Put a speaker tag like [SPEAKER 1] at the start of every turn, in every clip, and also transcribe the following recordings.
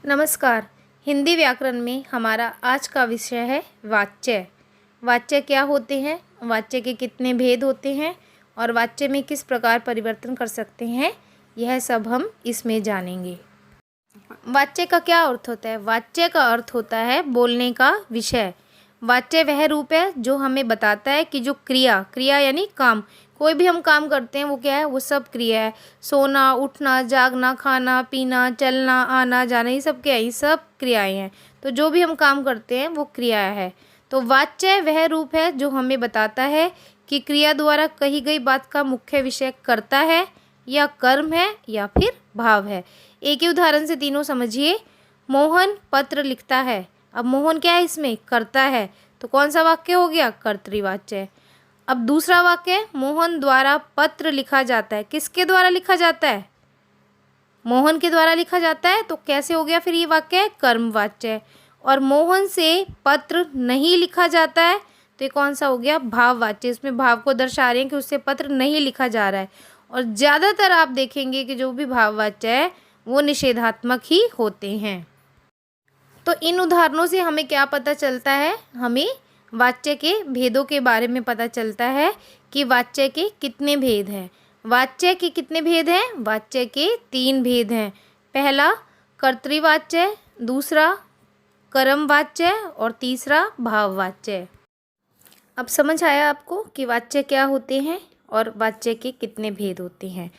[SPEAKER 1] नमस्कार। हिंदी व्याकरण में हमारा आज का विषय है वाच्य। वाच्य क्या होते हैं, वाच्य के कितने भेद होते हैं और वाच्य में किस प्रकार परिवर्तन कर सकते हैं, यह सब हम इसमें जानेंगे। वाच्य का क्या अर्थ होता है? वाच्य का अर्थ होता है बोलने का विषय। वाच्य वह रूप है जो हमें बताता है कि जो क्रिया यानी काम, कोई भी हम काम करते हैं वो क्या है, वो सब क्रिया है। सोना, उठना, जागना, खाना, पीना, चलना, आना, जाना, ये सब क्या है? ये सब क्रियाएं हैं। तो जो भी हम काम करते हैं वो क्रिया है। तो वाच्य वह रूप है जो हमें बताता है कि क्रिया द्वारा कही गई बात का मुख्य विषय कर्ता है या कर्म है या फिर भाव है। एक ही उदाहरण से तीनों समझिए। मोहन पत्र लिखता है। अब मोहन क्या है, इसमें कर्ता है, तो कौन सा वाक्य हो गया? कर्तृवाच्य। अब दूसरा वाक्य, मोहन द्वारा पत्र लिखा जाता है। किसके द्वारा लिखा जाता है? मोहन के द्वारा लिखा जाता है, तो कैसे हो गया फिर ये वाक्य? कर्मवाच्य। और मोहन से पत्र नहीं लिखा जाता है, तो ये कौन सा हो गया? भाववाच्य। इसमें भाव को दर्शा रहे हैं कि उससे पत्र नहीं लिखा जा रहा है। और ज़्यादातर आप देखेंगे कि जो भी भाववाच्य है वो निषेधात्मक ही होते हैं। तो इन उदाहरणों से हमें क्या पता चलता है? हमें वाच्य के भेदों के बारे में पता चलता है कि वाच्य के कितने भेद हैं। वाच्य के कितने भेद हैं? वाच्य के 3 भेद हैं। पहला कर्तृवाच्य, दूसरा कर्मवाच्य और तीसरा भाववाच्य। अब समझ आया आपको कि वाच्य क्या होते हैं और वाच्य के कितने भेद होते हैं।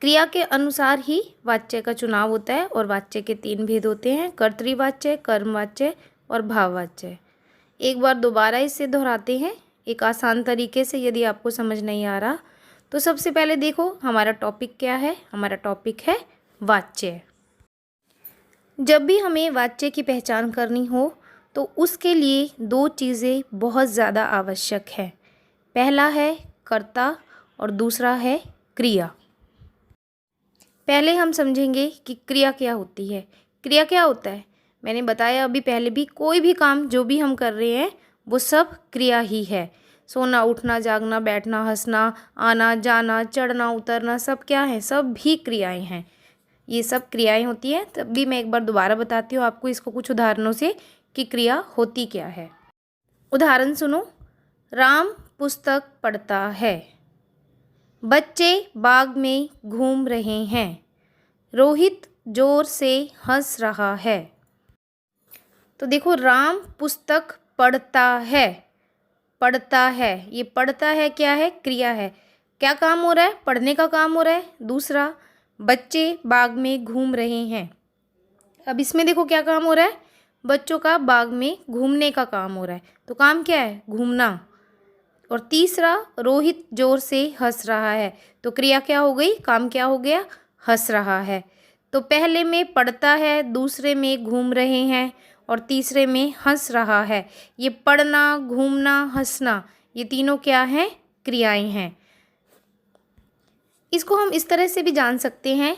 [SPEAKER 1] क्रिया के अनुसार ही वाच्य का चुनाव होता है और वाच्य के 3 भेद होते हैं, कर्तृवाच्य, कर्मवाच्य और भाववाच्य। एक बार दोबारा इसे दोहराते हैं एक आसान तरीके से, यदि आपको समझ नहीं आ रहा तो। सबसे पहले देखो हमारा टॉपिक क्या है। हमारा टॉपिक है वाच्य। जब भी हमें वाच्य की पहचान करनी हो तो उसके लिए 2 चीज़ें बहुत ज़्यादा आवश्यक है। पहला है कर्ता और दूसरा है क्रिया। पहले हम समझेंगे कि क्रिया क्या होती है। क्रिया क्या होता है? मैंने बताया अभी पहले भी, कोई भी काम जो भी हम कर रहे हैं वो सब क्रिया ही है। सोना, उठना, जागना, बैठना, हंसना, आना, जाना, चढ़ना, उतरना, सब क्या है? सब भी क्रियाएं हैं। ये सब क्रियाएं होती हैं। तब भी मैं एक बार दोबारा बताती हूँ आपको इसको कुछ उदाहरणों से कि क्रिया होती क्या है। उदाहरण सुनो। राम पुस्तक पढ़ता है। बच्चे बाग में घूम रहे हैं। रोहित जोर से हंस रहा है। तो देखो, राम पुस्तक पढ़ता है। पढ़ता है, ये पढ़ता है क्या है? क्रिया है। क्या काम हो रहा है? पढ़ने का काम हो रहा है। दूसरा, बच्चे बाग में घूम रहे हैं। अब इसमें देखो क्या काम हो रहा है? बच्चों का बाग में घूमने का काम हो रहा है। तो काम क्या है? घूमना। और तीसरा, रोहित जोर से हंस रहा है। तो क्रिया क्या हो गई? काम क्या हो गया? हंस रहा है। तो पहले में पढ़ता है, दूसरे में घूम रहे हैं और तीसरे में हंस रहा है। ये पढ़ना, घूमना, हंसना, ये तीनों क्या हैं? क्रियाएं हैं। इसको हम इस तरह से भी जान सकते हैं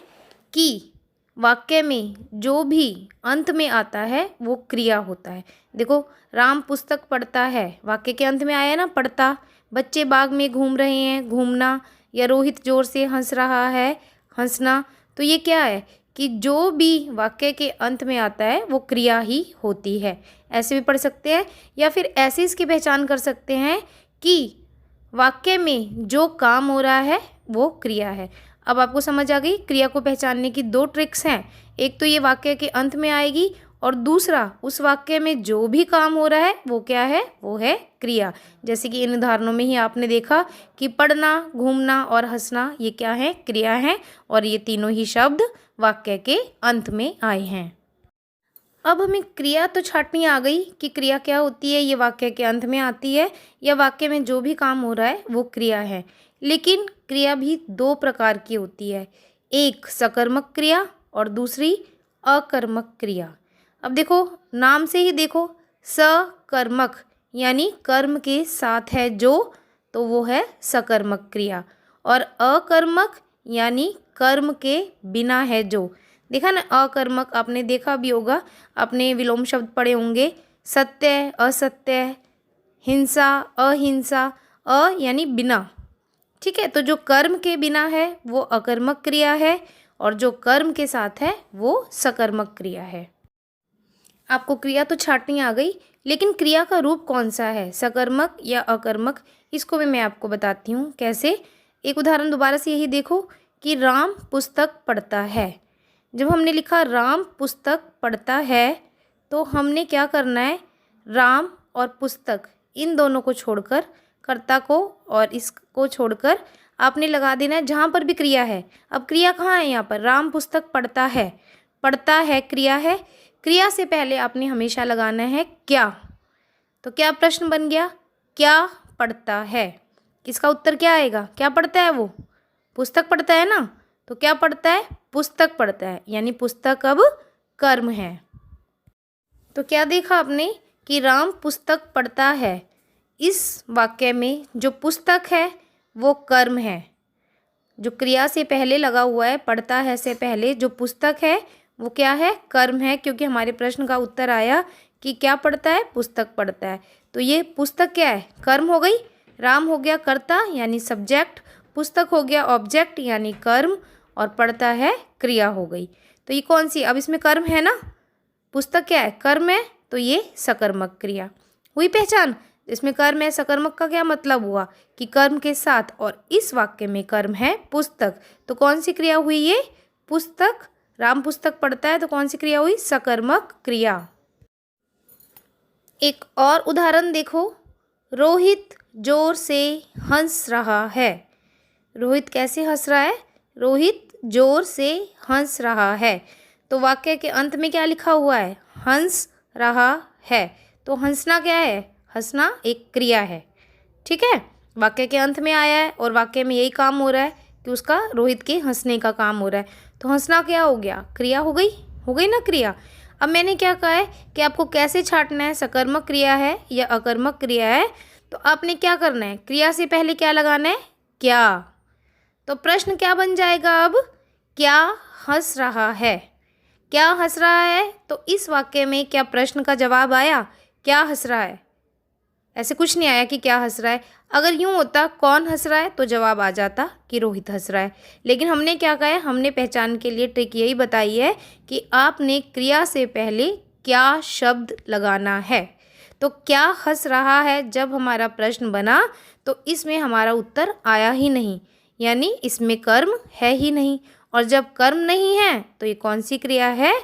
[SPEAKER 1] कि वाक्य में जो भी अंत में आता है वो क्रिया होता है। देखो, राम पुस्तक पढ़ता है, वाक्य के अंत में आया ना पढ़ता। बच्चे बाग में घूम रहे हैं, घूमना। या रोहित जोर से हंस रहा है, हंसना। तो ये क्या है कि जो भी वाक्य के अंत में आता है वो क्रिया ही होती है। ऐसे भी पढ़ सकते हैं या फिर ऐसे इसकी पहचान कर सकते हैं कि वाक्य में जो काम हो रहा है वो क्रिया है। अब आपको समझ आ गई। क्रिया को पहचानने की 2 ट्रिक्स हैं। एक तो ये वाक्य के अंत में आएगी और दूसरा, उस वाक्य में जो भी काम हो रहा है वो क्या है? वो है क्रिया। जैसे कि इन उदाहरणों में ही आपने देखा कि पढ़ना, घूमना और हंसना, ये क्या है? क्रिया है। और ये तीनों ही शब्द वाक्य के अंत में आए हैं। अब हमें क्रिया तो छांटनी आ गई कि क्रिया क्या होती है, ये वाक्य के अंत में आती है या वाक्य में जो भी काम हो रहा है वो क्रिया है। लेकिन क्रिया भी 2 प्रकार की होती है, एक सकर्मक क्रिया और दूसरी अकर्मक क्रिया। अब देखो, नाम से ही देखो, सकर्मक यानी कर्म के साथ है जो, तो वो है सकर्मक क्रिया। और अकर्मक यानी कर्म के बिना है जो। देखा ना, अकर्मक आपने देखा भी होगा, आपने विलोम शब्द पढ़े होंगे, सत्य, असत्य, हिंसा, अहिंसा। यानी बिना। ठीक है, तो जो कर्म के बिना है वो अकर्मक क्रिया है और जो कर्म के साथ है वो सकर्मक क्रिया है। आपको क्रिया तो छाँटनी आ गई, लेकिन क्रिया का रूप कौन सा है, सकर्मक या अकर्मक, इसको भी मैं आपको बताती हूँ कैसे। एक उदाहरण दोबारा से यही देखो कि राम पुस्तक पढ़ता है। जब हमने लिखा राम पुस्तक पढ़ता है तो हमने क्या करना है, राम और पुस्तक इन दोनों को छोड़कर, कर्ता को और इसको छोड़कर आपने लगा देना है जहाँ पर भी क्रिया है। अब क्रिया कहाँ है, यहाँ पर राम पुस्तक पढ़ता है, पढ़ता है क्रिया है। क्रिया से पहले आपने हमेशा लगाना है क्या। तो क्या प्रश्न बन गया, क्या पढ़ता है। इसका उत्तर क्या आएगा, क्या पढ़ता है वो, पुस्तक पढ़ता है ना। तो क्या पढ़ता है, पुस्तक पढ़ता है, यानी पुस्तक अब कर्म है। तो क्या देखा आपने कि राम पुस्तक पढ़ता है, इस वाक्य में जो पुस्तक है वो कर्म है। जो क्रिया से पहले लगा हुआ है, पढ़ता है से पहले जो पुस्तक है वो क्या है, कर्म है, क्योंकि हमारे प्रश्न का उत्तर आया कि क्या पढ़ता है, पुस्तक पढ़ता है। तो ये पुस्तक क्या है, कर्म हो गई। राम हो गया कर्ता यानी सब्जेक्ट, पुस्तक हो गया ऑब्जेक्ट यानी कर्म, और पढ़ता है क्रिया हो गई। तो ये कौन सी, अब इसमें कर्म है ना, पुस्तक क्या है, कर्म है, तो ये सकर्मक क्रिया हुई पहचान। इसमें कर्म है, सकर्मक का क्या मतलब हुआ कि कर्म के साथ, और इस वाक्य में कर्म है पुस्तक, तो कौन सी क्रिया हुई ये, पुस्तक। राम पुस्तक पढ़ता है तो कौन सी क्रिया हुई, सकर्मक क्रिया। एक और उदाहरण देखो, रोहित जोर से हंस रहा है। रोहित कैसे हंस रहा है, रोहित जोर से हंस रहा है। तो वाक्य के अंत में क्या लिखा हुआ है, हंस रहा है। तो हंसना क्या है, हंसना एक क्रिया है, ठीक है। वाक्य के अंत में आया है और वाक्य में यही काम हो रहा है कि उसका, रोहित के हंसने का काम हो रहा है। तो हंसना क्या हो गया, क्रिया हो गई ना क्रिया। अब मैंने क्या कहा है कि आपको कैसे छांटना है, सकर्मक क्रिया है या अकर्मक क्रिया है। तो आपने क्या करना है, क्रिया से पहले क्या लगाना है, क्या। तो प्रश्न क्या बन जाएगा अब, क्या हंस रहा है। क्या हंस रहा है, तो इस वाक्य में क्या प्रश्न का जवाब आया, क्या हंस रहा है। ऐसे कुछ नहीं आया कि क्या हंस रहा है। अगर यूँ होता कौन हंस रहा है तो जवाब आ जाता कि रोहित हंस रहा है। लेकिन हमने क्या कहा है, हमने पहचान के लिए ट्रिक यही बताई है कि आपने क्रिया से पहले क्या शब्द लगाना है। तो क्या हंस रहा है जब हमारा प्रश्न बना तो इसमें हमारा उत्तर आया ही नहीं, यानी इसमें कर्म है ही नहीं। और जब कर्म नहीं है तो ये कौन सी क्रिया है,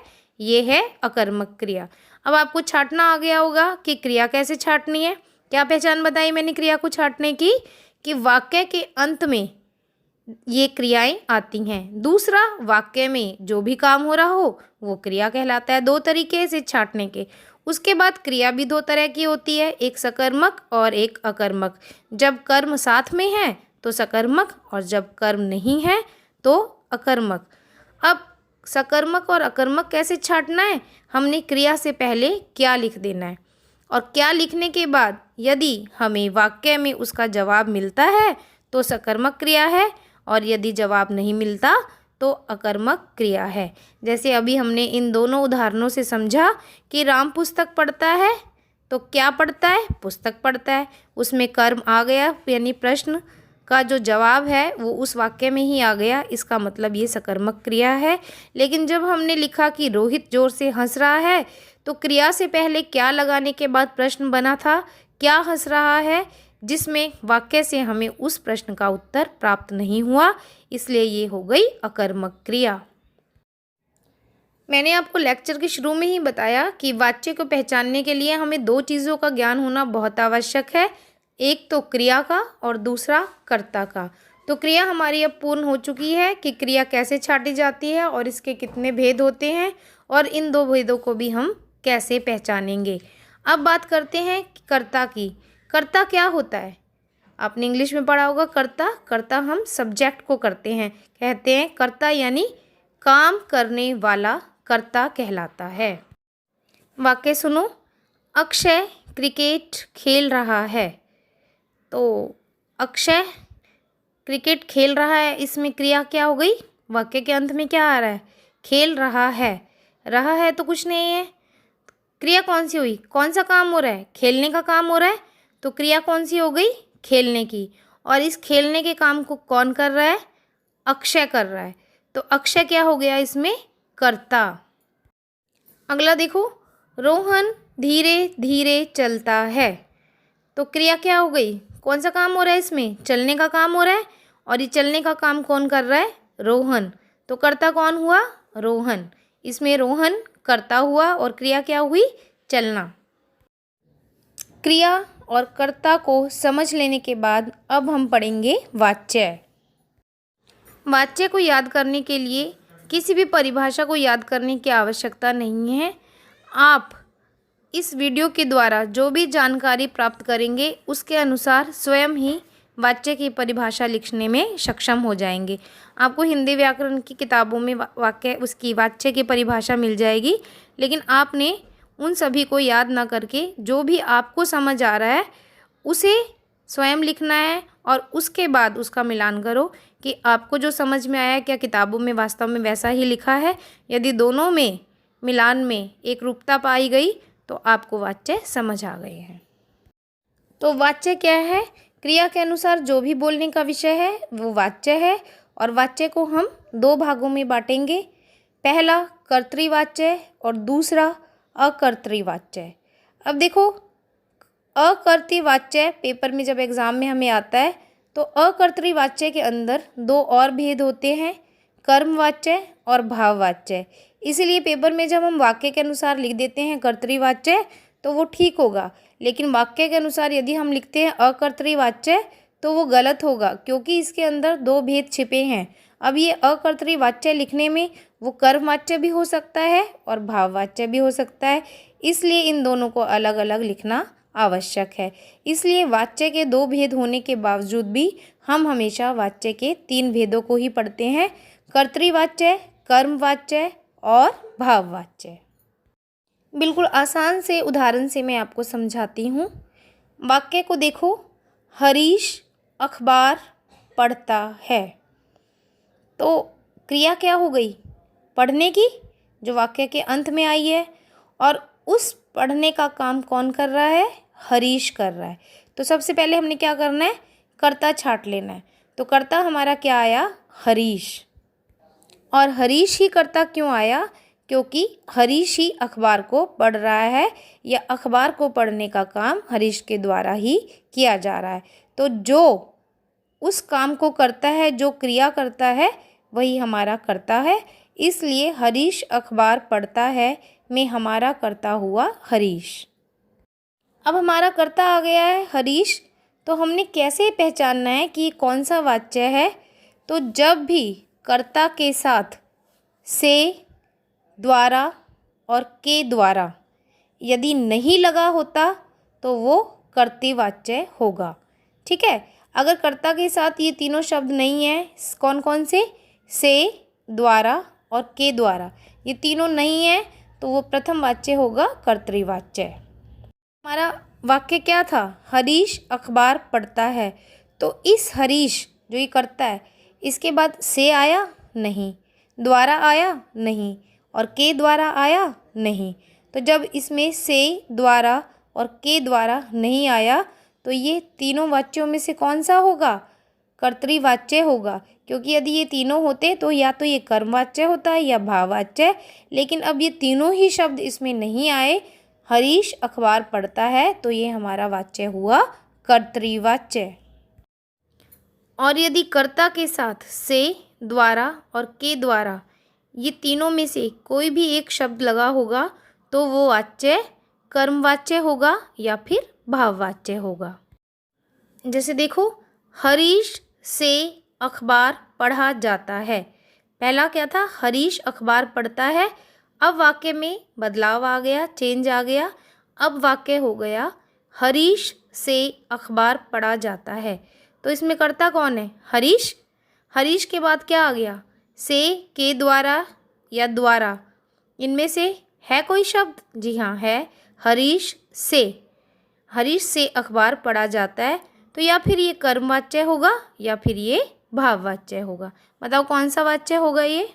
[SPEAKER 1] ये है अकर्मक क्रिया। अब आपको छांटना आ गया होगा कि क्रिया कैसे छांटनी है। क्या पहचान बताई मैंने क्रिया को छांटने की, कि वाक्य के अंत में ये क्रियाएं आती हैं। दूसरा, वाक्य में जो भी काम हो रहा हो वो क्रिया कहलाता है। दो तरीके से छांटने के। उसके बाद क्रिया भी दो तरह की होती है, एक सकर्मक और एक अकर्मक। जब कर्म साथ में है तो सकर्मक, और जब कर्म नहीं है तो अकर्मक। अब सकर्मक और अकर्मक कैसे छांटना है, हमने क्रिया से पहले क्या लिख देना है, और क्या लिखने के बाद यदि हमें वाक्य में उसका जवाब मिलता है तो सकर्मक क्रिया है, और यदि जवाब नहीं मिलता तो अकर्मक क्रिया है। जैसे अभी हमने इन दोनों उदाहरणों से समझा कि राम पुस्तक पढ़ता है तो क्या पढ़ता है, पुस्तक पढ़ता है। उसमें कर्म आ गया, यानी प्रश्न का जो जवाब है वो उस वाक्य में ही आ गया, इसका मतलब ये सकर्मक क्रिया है। लेकिन जब हमने लिखा कि रोहित जोर से हंस रहा है तो क्रिया से पहले क्या लगाने के बाद प्रश्न बना था, क्या हंस रहा है, जिसमें वाक्य से हमें उस प्रश्न का उत्तर प्राप्त नहीं हुआ, इसलिए ये हो गई अकर्मक क्रिया। मैंने आपको लेक्चर के शुरू में ही बताया कि वाच्य को पहचानने के लिए हमें दो चीज़ों का ज्ञान होना बहुत आवश्यक है, एक तो क्रिया का और दूसरा कर्ता का। तो क्रिया हमारी अब पूर्ण हो चुकी है कि क्रिया कैसे छांटी जाती है और इसके कितने भेद होते हैं, और इन दो भेदों को भी हम कैसे पहचानेंगे। अब बात करते हैं कर्ता की। कर्ता क्या होता है, आपने इंग्लिश में पढ़ा होगा कर्ता। कर्ता हम सब्जेक्ट को करते हैं, कहते हैं कर्ता, यानी काम करने वाला कर्ता कहलाता है। वाक्य सुनो, अक्षय क्रिकेट खेल रहा है। तो अक्षय क्रिकेट खेल रहा है, इसमें क्रिया क्या हो गई, वाक्य के अंत में क्या आ रहा है, खेल रहा है। रहा है तो कुछ नहीं है, क्रिया कौन सी हुई, कौन सा काम हो रहा है, खेलने का काम हो रहा है। तो क्रिया कौन सी हो गई, खेलने की। और इस खेलने के काम को कौन कर रहा है, अक्षय कर रहा है। तो अक्षय क्या हो गया इसमें? कर्ता। अगला देखो, रोहन धीरे धीरे चलता है। तो क्रिया क्या हो गई? कौन सा काम हो रहा है इसमें? चलने का काम हो रहा है। और ये चलने का काम कौन कर रहा है? रोहन। तो कर्ता कौन हुआ? रोहन। इसमें रोहन कर्ता हुआ और क्रिया क्या हुई? चलना। क्रिया और कर्ता को समझ लेने के बाद अब हम पढ़ेंगे वाच्य। वाच्य को याद करने के लिए किसी भी परिभाषा को याद करने की आवश्यकता नहीं है। आप इस वीडियो के द्वारा जो भी जानकारी प्राप्त करेंगे उसके अनुसार स्वयं ही वाच्य की परिभाषा लिखने में सक्षम हो जाएंगे। आपको हिंदी व्याकरण की किताबों में उसकी वाच्य की परिभाषा मिल जाएगी, लेकिन आपने उन सभी को याद ना करके जो भी आपको समझ आ रहा है उसे स्वयं लिखना है और उसके बाद उसका मिलान करो कि आपको जो समझ में आया क्या किताबों में वास्तव में वैसा ही लिखा है। यदि दोनों में मिलान में एक रूपता पाई गई तो आपको वाच्य समझ आ गए हैं। तो वाच्य क्या है? क्रिया के अनुसार जो भी बोलने का विषय है वो वाच्य है। और वाच्य को हम दो भागों में बांटेंगे। पहला कर्तृवाच्य और दूसरा अकर्तृवाच्य। अब देखो, अकर्तृवाच्य पेपर में जब एग्ज़ाम में हमें आता है तो अकर्तृवाच्य के अंदर दो और भेद होते हैं, कर्मवाच्य और भाववाच्य। इसीलिए पेपर में जब हम वाक्य के अनुसार लिख देते हैं कर्तृवाच्य तो वो ठीक होगा, लेकिन वाक्य के अनुसार यदि हम लिखते हैं अकर्तृवाच्य तो वो गलत होगा, क्योंकि इसके अंदर दो भेद छिपे हैं। अब ये अकर्तृवाच्य लिखने में वो कर्मवाच्य भी हो सकता है और भाववाच्य भी हो सकता है, इसलिए इन दोनों को अलग अलग लिखना आवश्यक है। इसलिए वाच्य के दो भेद होने के बावजूद भी हम हमेशा वाच्य के तीन भेदों को ही पढ़ते हैं, कर्तृवाच्य, कर्मवाच्य और भाववाच्य। बिल्कुल आसान से उदाहरण से मैं आपको समझाती हूँ। वाक्य को देखो, हरीश अखबार पढ़ता है। तो क्रिया क्या हो गई? पढ़ने की, जो वाक्य के अंत में आई है। और उस पढ़ने का काम कौन कर रहा है? हरीश कर रहा है। तो सबसे पहले हमने क्या करना है? कर्ता छांट लेना है। तो कर्ता हमारा क्या आया? हरीश। और हरीश ही कर्ता क्यों आया? क्योंकि हरीश ही अखबार को पढ़ रहा है या अखबार को पढ़ने का काम हरीश के द्वारा ही किया जा रहा है। तो जो उस काम को करता है, जो क्रिया करता है, वही हमारा कर्ता है। इसलिए हरीश अखबार पढ़ता है में हमारा कर्ता हुआ हरीश। अब हमारा कर्ता आ गया है हरीश, तो हमने कैसे पहचानना है कि कौन सा वाच्य है? तो जब भी कर्ता के साथ से, द्वारा और के द्वारा यदि नहीं लगा होता तो वो कर्तृवाच्य होगा। ठीक है, अगर कर्ता के साथ ये तीनों शब्द नहीं है, कौन कौन से, द्वारा और के द्वारा, ये तीनों नहीं है तो वो प्रथम वाच्य होगा कर्तृवाच्य। हमारा वाक्य क्या था? हरीश अखबार पढ़ता है। तो इस हरीश जो ये करता है, इसके बाद से आया? नहीं। द्वारा आया? नहीं। और के द्वारा आया? नहीं। तो जब इसमें से, द्वारा और के द्वारा नहीं आया तो ये तीनों वाच्यों में से कौन सा होगा? कर्तृवाच्य होगा, क्योंकि यदि ये तीनों होते तो या तो ये कर्मवाच्य होता है या भाववाच्य। लेकिन अब ये तीनों ही शब्द इसमें नहीं आए, हरीश अखबार पढ़ता है, तो ये हमारा वाच्य हुआ कर्तृवाच्य। और यदि कर्ता के साथ से, द्वारा और के द्वारा ये तीनों में से कोई भी एक शब्द लगा होगा तो वो वाच्य कर्मवाच्य होगा या फिर भाववाच्य होगा। जैसे देखो, हरीश से अखबार पढ़ा जाता है। पहला क्या था? हरीश अखबार पढ़ता है। अब वाक्य में बदलाव आ गया, चेंज आ गया। अब वाक्य हो गया हरीश से अखबार पढ़ा जाता है। तो इसमें कर्ता कौन है? हरीश। हरीश के बाद क्या आ गया? से, के द्वारा या द्वारा, इनमें से है कोई शब्द? जी हाँ है, हरीश से। हरीश से अखबार पढ़ा जाता है, तो या फिर ये कर्मवाच्य होगा या फिर ये भाववाच्य होगा। बताओ कौन सा वाच्य होगा ये?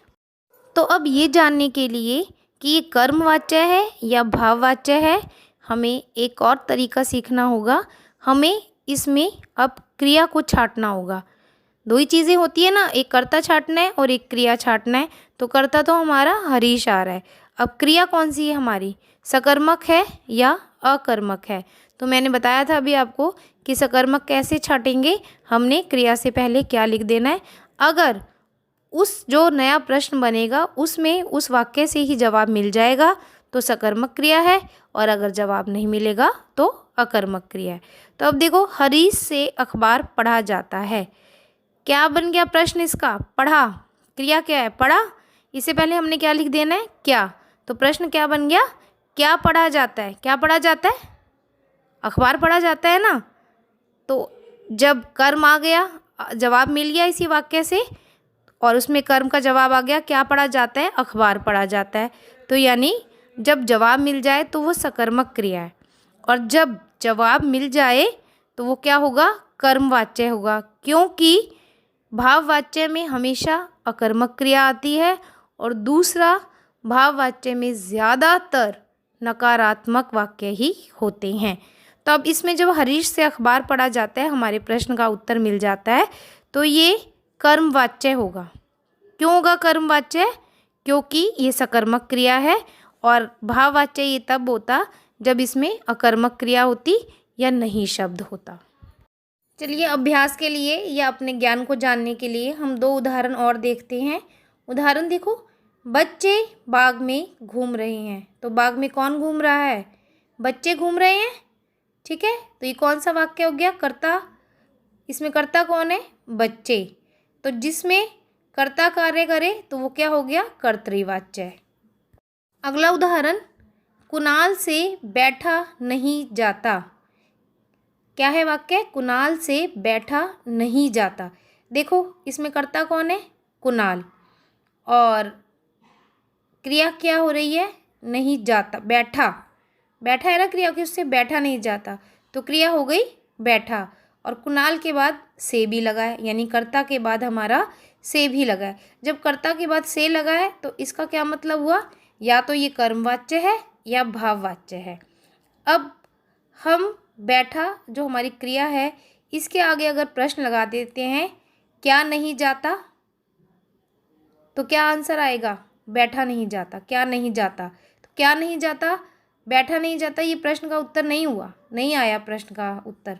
[SPEAKER 1] तो अब ये जानने के लिए कि ये कर्मवाच्य है या भाववाच्य है, हमें एक और तरीका सीखना होगा। हमें इसमें अब क्रिया को छांटना होगा। दो ही चीज़ें होती है ना, एक कर्ता छाँटना है और एक क्रिया छाँटना है। तो कर्ता तो हमारा हरीश आ रहा है। अब क्रिया कौन सी है हमारी, सकर्मक है या अकर्मक है। तो मैंने बताया था अभी आपको कि सकर्मक कैसे छाँटेंगे, हमने क्रिया से पहले क्या लिख देना है। अगर उस जो नया प्रश्न बनेगा उसमें उस वाक्य से ही जवाब मिल जाएगा तो सकर्मक क्रिया है, और अगर जवाब नहीं मिलेगा तो अकर्मक क्रिया है। तो अब देखो, हरीश से अखबार पढ़ा जाता है, क्या बन गया प्रश्न इसका, पढ़ा। क्रिया क्या है, पढ़ा। इससे पहले हमने क्या लिख देना है, क्या। तो प्रश्न क्या बन गया, क्या पढ़ा जाता है। क्या पढ़ा जाता है, अखबार पढ़ा जाता है ना। तो जब कर्म आ गया, जवाब मिल गया इसी वाक्य से, और उसमें कर्म का जवाब आ गया, क्या पढ़ा जाता है, अखबार पढ़ा जाता है। तो यानी जब जवाब मिल जाए तो वो सकर्मक क्रिया है, और जब जवाब मिल जाए तो वो क्या होगा, कर्मवाच्य होगा, क्योंकि भाववाच्य में हमेशा अकर्मक क्रिया आती है, और दूसरा भाववाच्य में ज़्यादातर नकारात्मक वाक्य ही होते हैं। तो अब इसमें जब हरीश से अखबार पढ़ा जाता है, हमारे प्रश्न का उत्तर मिल जाता है, तो ये कर्मवाच्य होगा। क्यों होगा कर्मवाच्य, क्योंकि ये सकर्मक क्रिया है, और भाववाच्य ये तब होता जब इसमें अकर्मक क्रिया होती या नहीं शब्द होता। चलिए, अभ्यास के लिए या अपने ज्ञान को जानने के लिए हम दो उदाहरण और देखते हैं। उदाहरण देखो, बच्चे बाग में घूम रहे हैं। तो बाग में कौन घूम रहा है, बच्चे घूम रहे हैं। ठीक है, तो ये कौन सा वाक्य हो गया, कर्ता। इसमें कर्ता कौन है, बच्चे। तो जिसमें कर्ता कार्य करे तो वो क्या हो गया, कर्तृवाच्य। अगला उदाहरण, कुणाल से बैठा नहीं जाता। क्या है वाक्य, कुणाल से बैठा नहीं जाता। देखो, इसमें कर्ता कौन है, कुणाल, और क्रिया क्या हो रही है, नहीं जाता, बैठा। बैठा है ना क्रिया की, उससे बैठा नहीं जाता, तो क्रिया हो गई बैठा, और कुणाल के बाद से भी लगा है, यानी कर्ता के बाद हमारा से भी लगा है। जब कर्ता के बाद से लगा है तो इसका क्या मतलब हुआ, या तो ये कर्मवाच्य है या भाववाच्य है। अब हम बैठा जो हमारी क्रिया है, इसके आगे अगर प्रश्न लगा देते हैं, क्या नहीं जाता, तो क्या आंसर आएगा, बैठा नहीं जाता। क्या नहीं जाता, तो क्या नहीं जाता, बैठा नहीं जाता, ये प्रश्न का उत्तर नहीं हुआ, नहीं आया प्रश्न का उत्तर।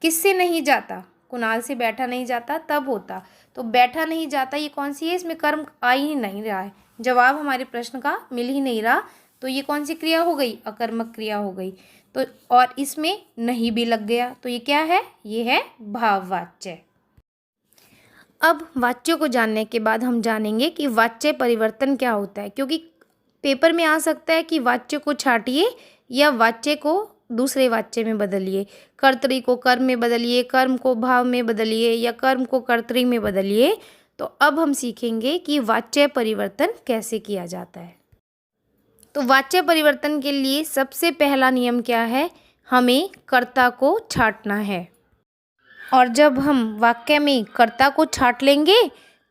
[SPEAKER 1] किससे नहीं जाता, कुणाल से बैठा नहीं जाता तब होता। तो बैठा नहीं जाता ये कौन सी है, इसमें कर्म आ ही नहीं रहा है, जवाब हमारे प्रश्न का मिल ही नहीं रहा, तो ये कौन सी क्रिया हो गई, अकर्मक क्रिया हो गई। तो और इसमें नहीं भी लग गया, तो ये क्या है, ये है भाववाच्य। अब वाच्यों को जानने के बाद हम जानेंगे कि वाच्य परिवर्तन क्या होता है, क्योंकि पेपर में आ सकता है कि वाच्य को छांटिए या वाच्य को दूसरे वाच्य में बदलिए, कर्तरी को कर्म में बदलिए, कर्म को भाव में बदलिए, या कर्म को कर्तरी में बदलिए। तो अब हम सीखेंगे कि वाच्य परिवर्तन कैसे किया जाता है। तो वाच्य परिवर्तन के लिए सबसे पहला नियम क्या है, हमें कर्ता को छांटना है। और जब हम वाक्य में कर्ता को छांट लेंगे,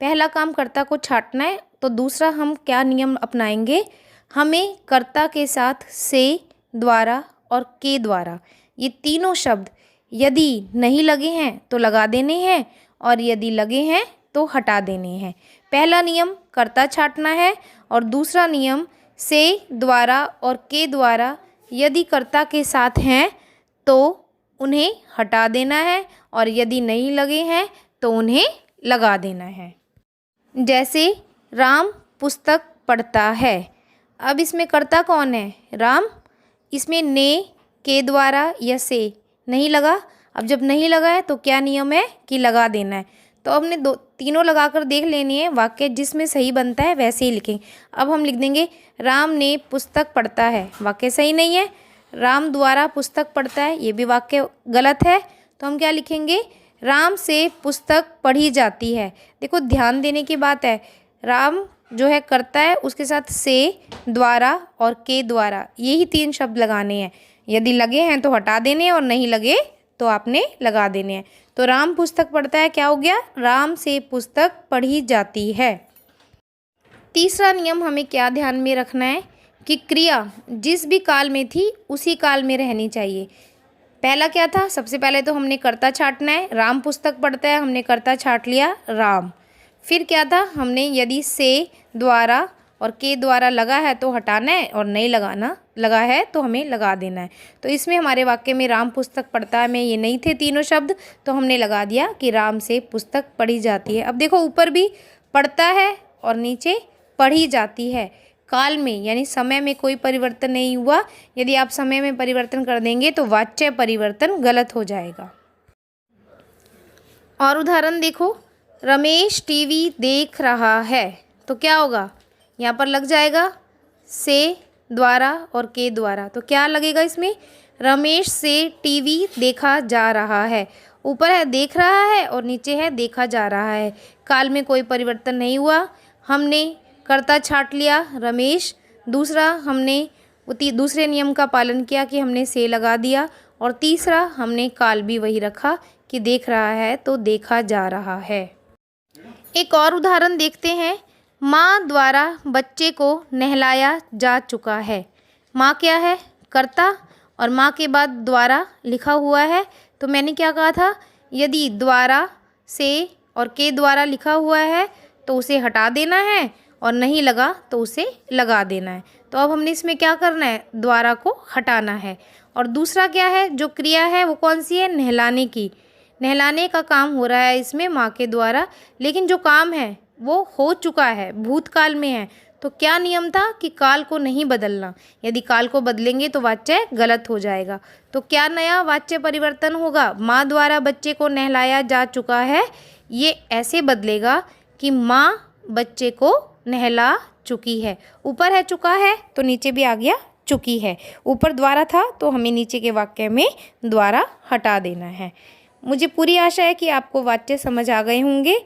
[SPEAKER 1] पहला काम कर्ता को छांटना है, तो दूसरा हम क्या नियम अपनाएंगे, हमें कर्ता के साथ से, द्वारा और के द्वारा, ये तीनों शब्द यदि नहीं लगे हैं तो लगा देने हैं, और यदि लगे हैं तो हटा देने हैं। पहला नियम कर्ता छांटना है, और दूसरा नियम से, द्वारा और के द्वारा यदि कर्ता के साथ हैं तो उन्हें हटा देना है, और यदि नहीं लगे हैं तो उन्हें लगा देना है। जैसे राम पुस्तक पढ़ता है, अब इसमें कर्ता कौन है, राम। इसमें ने, के द्वारा या से नहीं लगा। अब जब नहीं लगा है तो क्या नियम है कि लगा देना है। तो हमने तीनों लगाकर देख लेनी है, वाक्य जिसमें सही बनता है वैसे ही लिखें। अब हम लिख देंगे राम ने पुस्तक पढ़ता है, वाक्य सही नहीं है। राम द्वारा पुस्तक पढ़ता है, ये भी वाक्य गलत है। तो हम क्या लिखेंगे, राम से पुस्तक पढ़ी जाती है। देखो, ध्यान देने की बात है, राम जो है करता है, उसके साथ से, द्वारा और के द्वारा, यही तीन शब्द लगाने हैं। यदि लगे हैं तो हटा देने हैं, और नहीं लगे तो आपने लगा देने हैं। तो राम पुस्तक पढ़ता है, क्या हो गया, राम से पुस्तक पढ़ी जाती है। तीसरा नियम हमें क्या ध्यान में रखना है कि क्रिया जिस भी काल में थी उसी काल में रहनी चाहिए। पहला क्या था, सबसे पहले तो हमने कर्ता छांटना है। राम पुस्तक पढ़ता है, हमने कर्ता छांट लिया राम। फिर क्या था, हमने यदि से द्वारा और के द्वारा लगा है तो हटाना है, और नहीं लगाना लगा है तो हमें लगा देना है। तो इसमें हमारे वाक्य में राम पुस्तक पढ़ता है में ये नहीं थे तीनों शब्द, तो हमने लगा दिया कि राम से पुस्तक पढ़ी जाती है। अब देखो ऊपर भी पढ़ता है और नीचे पढ़ी जाती है। काल में यानी समय में कोई परिवर्तन नहीं हुआ। यदि आप समय में परिवर्तन कर देंगे तो वाच्य परिवर्तन गलत हो जाएगा। और उदाहरण देखो, रमेश टीवी देख रहा है, तो क्या होगा, यहाँ पर लग जाएगा से द्वारा और के द्वारा। तो क्या लगेगा इसमें, रमेश से टीवी देखा जा रहा है। ऊपर है देख रहा है और नीचे है देखा जा रहा है। काल में कोई परिवर्तन नहीं हुआ। हमने कर्ता छांट लिया रमेश। दूसरा, हमने दूसरे नियम का पालन किया कि हमने से लगा दिया। और तीसरा, हमने काल भी वही रखा कि देख रहा है तो देखा जा रहा है। एक और उदाहरण देखते हैं। माँ द्वारा बच्चे को नहलाया जा चुका है। माँ क्या है, कर्ता, और माँ के बाद द्वारा लिखा हुआ है। तो मैंने क्या कहा था, यदि द्वारा से और के द्वारा लिखा हुआ है तो उसे हटा देना है, और नहीं लगा तो उसे लगा देना है। तो अब हमने इसमें क्या करना है, द्वारा को हटाना है। और दूसरा क्या है, जो क्रिया है वो कौन सी है, नहलाने की। नहलाने का काम हो रहा है इसमें माँ के द्वारा, लेकिन जो काम है वो हो चुका है, भूतकाल में है। तो क्या नियम था कि काल को नहीं बदलना। यदि काल को बदलेंगे तो वाच्य गलत हो जाएगा। तो क्या नया वाच्य परिवर्तन होगा, माँ द्वारा बच्चे को नहलाया जा चुका है, ये ऐसे बदलेगा कि माँ बच्चे को नहला चुकी है। ऊपर है चुका है तो नीचे भी आ गया चुकी है। ऊपर द्वारा था तो हमें नीचे के वाक्य में द्वारा हटा देना है। मुझे पूरी आशा है कि आपको वाक्य समझ आ गए होंगे।